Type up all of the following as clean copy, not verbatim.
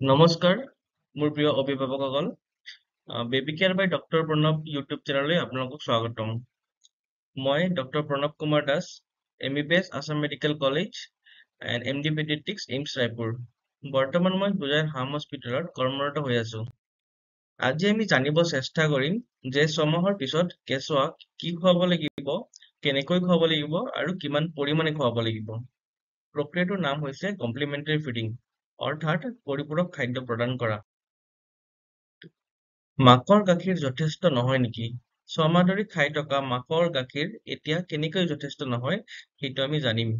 নমস্কাৰ, মোৰ প্ৰিয় অভিভাৱকসকল। Baby care by doctor Pranab YouTube চেনেললৈ আপোনালোকক স্বাগতম। মই doctor Pranab Kumar Das, MBBS Assam medical college and MD paediatrics AIIMS Raipur. বৰ্তমান মই গুজৰাট হাম হস্পিটেলত কৰ্মৰত হৈ আছো। আজি আমি জানিব চেষ্টা কৰিম যে 6 মাহৰ পিছত কেঁচুৱাক কি খুৱাব লাগিব, কেনেকৈ খুৱাব লাগিব আৰু কিমান পৰিমাণে খুৱাব লাগিব। প্ৰক্ৰিয়াটোৰ নাম হৈছে কমপ্লিমেণ্টাৰী ফিডিং, অৰ্থাৎ পৰিপূৰক খাদ্য প্ৰদান কৰা। মাকৰ গাখীৰ যথেষ্ট নহয় নেকি? 6 মাহ ধৰি খাই থকা মাকৰ গাখীৰ এতিয়া কেনেকৈ যথেষ্ট নহয় সেইটো আমি জানিম।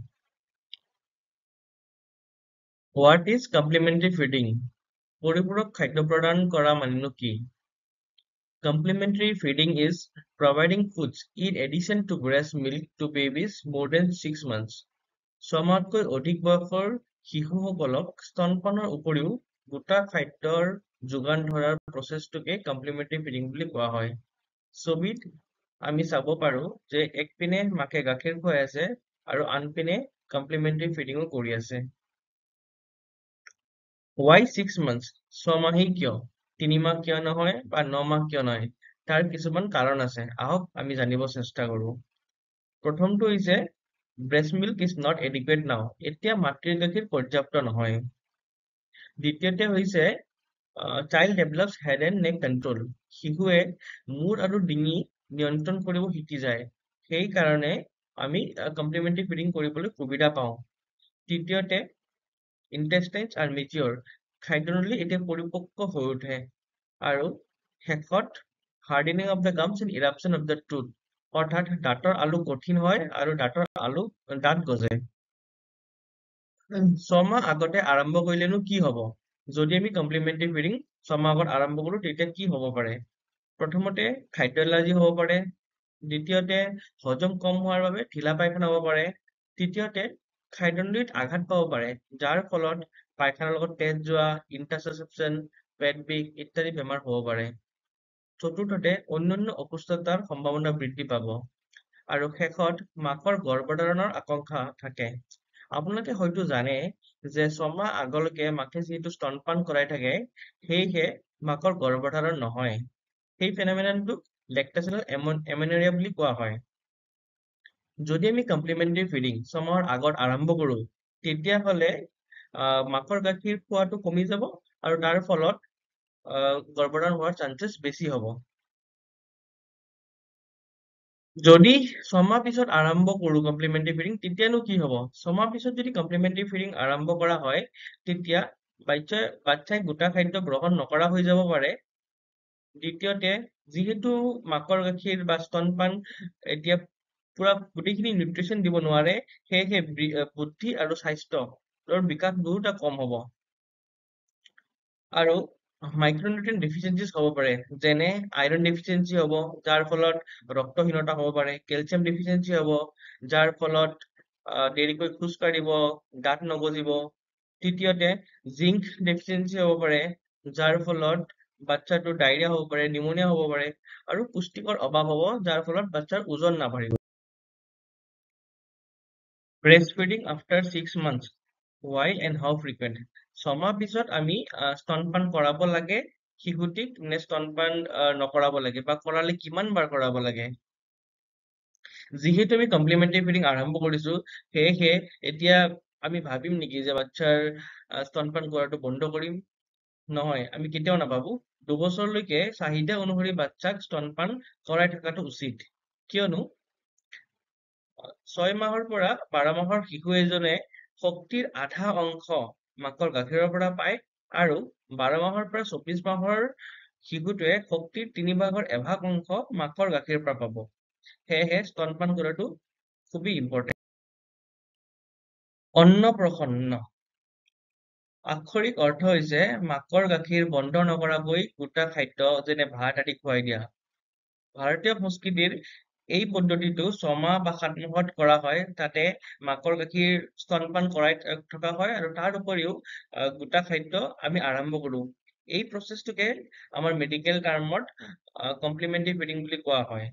What is complementary feeding? পৰিপূৰক খাদ্য প্ৰদান কৰা মানেনো কি? Complementary feeding is providing foods in addition to breast milk to babies more than 6 months. 6 মাহতকৈ অধিক বয়সৰ শিশুসকলক স্তনপানৰ উপৰিও গোটা খাদ্যৰ যোগান ধৰাৰ প্ৰচেছটোকে কমপ্লিমেণ্টাৰী ফিডিং বুলি কোৱা হয়। ছবিত আমি চাব পাৰো যে একপিনে মাকে গাখীৰ খুৱাই আছে আৰু আনপিনে কমপ্লিমেণ্টাৰী ফিডিঙো কৰি আছে। Why 6 months? 6 মাহেই কিয়? 3 মাহ কিয় নহয় বা 9 মাহ কিয় নহয়? তাৰ কিছুমান কাৰণ আছে। আহক আমি জানিব চেষ্টা কৰো। প্ৰথমটো হৈছে breast milk is not adequate now. এতিয়া মাতৃৰ গাখীৰ পৰ্যাপ্ত নহয়। দ্বিতীয়তে হৈছে child develops head and neck control. শিশুৱে মূৰ আৰু ডিঙি নিয়ন্ত্ৰণ কৰিব শিকি যায়। সেই কাৰণে আমি কমপ্লিমেণ্টাৰী ফিডিং কৰিবলৈ সুবিধা পাওঁ। তৃতীয়তে intestines are mature. খাদ্যনলী এতিয়া পৰিপক্ক হৈ উঠে। আৰু শেষত hardening of the gums and eruption of the tooth. অৰ্থাৎ দাঁতৰ আলু কঠিন হয় আৰু দাঁত গজে। 6 মাহ আগতে আৰম্ভ কৰিলেনো কি হ'ব? যদি আমি কমপ্লিমেণ্টাৰী ফিডিং 6 মাহ আগত আৰম্ভ কৰো তেতিয়া কি হ'ব পাৰে? প্ৰথমতে খাদ্য এলাৰ্জি হ'ব পাৰে। দ্বিতীয়তে হজম কম হোৱাৰ বাবে ঢিলা পায়খানা হ'ব পাৰে। তৃতীয়তে খাদ্যনলীত আঘাত পাব পাৰে, যাৰ ফলত পায়খানাৰ লগত তেজ যোৱা, ইণ্টাৰচেপচন, পেট বিষ ইত্যাদি বেমাৰ হ'ব পাৰে। চতুৰ্থতে অন্যান্য অসুস্থতাৰ সম্ভাৱনা বৃদ্ধি পাব। আৰু শেষত মাকৰ গৰ্ভধাৰণৰ আকাংক্ষা থাকে। আপোনালোকে হয়তো জানে যে 6 মাহ আগলৈকে মাকে যিহেতু স্তনপান কৰাই থাকে, সেয়েহে মাকৰ গৰ্ভধাৰণ নহয়। সেই ফেনমেননটোক লেক্টেচনেল এমেনৰিয়া বুলি কোৱা হয়। যদি আমি কমপ্লিমেণ্টাৰী ফিডিং 6 মাহৰ আগত আৰম্ভ কৰো, তেতিয়াহ'লে মাকৰ গাখীৰ খোৱাটো কমি যাব আৰু তাৰ ফলত গৰ্ভধাৰণ হোৱাৰ চান্সেছ বেছি হ'ব। যদি 6 মাহ পিছত আৰম্ভ কৰো কমপ্লিমেণ্টাৰী ফিডিং, তেতিয়ানো কি হ'ব? 6 মাহ পিছত যদি কমপ্লিমেণ্টাৰী ফিডিং আৰম্ভ কৰা হয়, তেতিয়া বাচ্চাই গোটা খাদ্য গ্ৰহণ নকৰা হৈ যাব পাৰে। দ্বিতীয়তে, যিহেতু মাকৰ গাখীৰ বা স্তনপান এতিয়া পুৰা গোটেইখিনি নিউট্ৰিচন দিব নোৱাৰে, সেয়েহে বুদ্ধি আৰু স্বাস্থ্যৰ বিকাশ দুয়োটা কম হ'ব। আৰু মাইক্ৰনিউট্ৰিয়েণ্ট ডেফিচিয়েঞ্চিজ হ'ব পাৰে, যেনে আইৰণ ডেফিচিয়েঞ্চি হ'ব, যাৰ ফলত ৰক্তহীনতা হ'ব পাৰে, কেলছিয়াম ডেফিচিয়েঞ্চি হ'ব, যাৰ ফলত দেৰিকৈ খোজ কাঢ়িব, দাঁত নগজিব। তৃতীয়তে, জিংক ডেফিচিয়েঞ্চি হ'ব পাৰে, যাৰ ফলত বাচ্চাটোৰ ডায়েৰিয়া হ'ব পাৰে, নিউমনিয়া হ'ব পাৰে, আৰু পুষ্টিকৰ অভাৱ হ'ব, যাৰ ফলত বাচ্চাৰ ওজন নাবাঢ়িব। Breastfeeding after 6 months. Why and how frequent? 6 মাহ পিছত আমি স্তনপান কৰাব লাগে শিশুটিক নে স্তনপান নকৰাব লাগে বা কৰালে কিমান বাৰ কৰাব লাগে? যিহেতু আমি কমপ্লিমেণ্টাৰী ফিডিং আৰম্ভ কৰিছো, সেয়েহে এতিয়া আমি ভাবিম নেকি যে বাচ্চাৰ স্তনপান কৰাটো বন্ধ কৰিম? নহয়, আমি কেতিয়াও নাভাবো। 2 বছৰলৈকে চাহিদা অনুসৰি বাচ্চাক স্তনপান কৰাই থকাটো উচিত। কিয়নো 6 মাহৰ পৰা 12 মাহৰ শিশু এজনে শক্তিৰ আধা অংশ মাকৰ গাখীৰৰ পৰা পায় আৰু 12 মাহৰ পৰা 24 মাহৰ শিশুটোৱে শক্তিৰ 3/4 এভাগ অংশ মাকৰ গাখীৰৰ পৰা পাব। সেয়েহে স্তনপান কৰাটো খুবেই ইম্পৰ্টেণ্ট। অন্নপ্ৰসন্ন আক্ষৰিক অৰ্থ হৈছে মাকৰ গাখীৰ বন্ধ নকৰাকৈ গোটা খাদ্য যেনে ভাত আদি খুৱাই দিয়া। ভাৰতীয় সংস্কৃতিৰ এই পদ্ধতিটো 6 মাহ বা 7 মাহত কৰা হয়, তাতে মাকৰ গাখীৰ স্তনপান কৰাই থকা হয় আৰু তাৰ উপৰিও গোটা খাদ্য আমি আৰম্ভ কৰো। এই প্ৰচেছটোকে আমাৰ মেডিকেল টাৰ্মত কমপ্লিমেণ্টাৰী ফিডিং বুলি কোৱা হয়।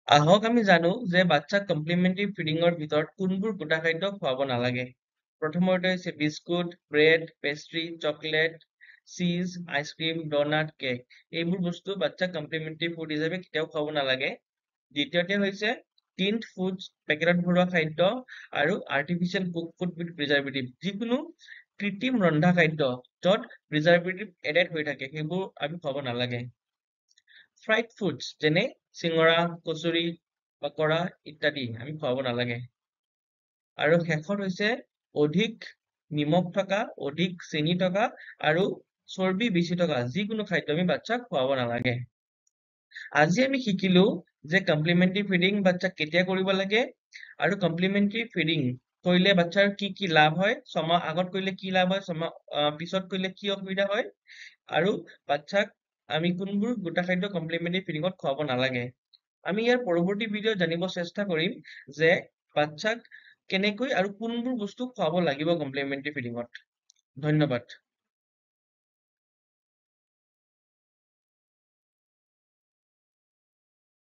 আহক আমি জানো যে বাচ্চাক কমপ্লিমেণ্টাৰী ফিডিঙৰ ভিতৰত কোনবোৰ গোটা খাদ্য খুৱাব নালাগে। প্ৰথমতে হৈছে বিস্কুট, ব্ৰেড, পেষ্ট্ৰি, চকলেট, চিজ, আইচক্ৰীম, ডনাট, কেক। এইবোৰ বস্তু বাচ্চাক কমপ্লিমেণ্টাৰী ফুড হিচাপে কেতিয়াও খুৱাব নালাগে। দ্বিতীয়তে হৈছে টিন্ড ফুডছ, পেকেটত ভৰোৱা খাদ্য আৰু artificial cook food with preservative. যিকোনো কৃত্ৰিম ৰন্ধা খাদ্য য'ত প্ৰিজাৰ্ভেটিভ এডেড হৈ থাকে সেইবোৰ আমি খুৱাব নালাগে। ফ্ৰাইড ফুডছ যেনে চিঙৰা, কচুৰি, পকৰা ইত্যাদি আমি খুৱাব নালাগে। আৰু শেষত হৈছে অধিক নিমখ থকা, অধিক চেনি থকা আৰু চৰ্বি বেছি থকা যিকোনো খাদ্য আমি বাচ্চাক খুৱাব নালাগে। আজি আমি শিকিলো যে কমপ্লিমেণ্টাৰী ফিডিং বাচ্চাক কেতিয়া কৰিব লাগে আৰু কমপ্লিমেণ্টাৰী ফিডিং কৰিলে বাচ্চাৰ কি কি লাভ হয়, ছমাহ আগত কৰিলে কি লাভ হয়, ছমাহ পিছত কৰিলে কি অসুবিধা হয়, আৰু বাচ্চাক আমি কোনবোৰ গোটা খাদ্য কমপ্লিমেণ্টাৰী ফিডিঙত খুৱাব নালাগে। আমি ইয়াৰ পৰৱৰ্তী ভিডিঅ' জানিব চেষ্টা কৰিম যে বাচ্চাক কেনেকৈ আৰু কোনবোৰ বস্তু খুৱাব লাগিব কমপ্লিমেণ্টাৰী ফিডিঙত। ধন্যবাদ।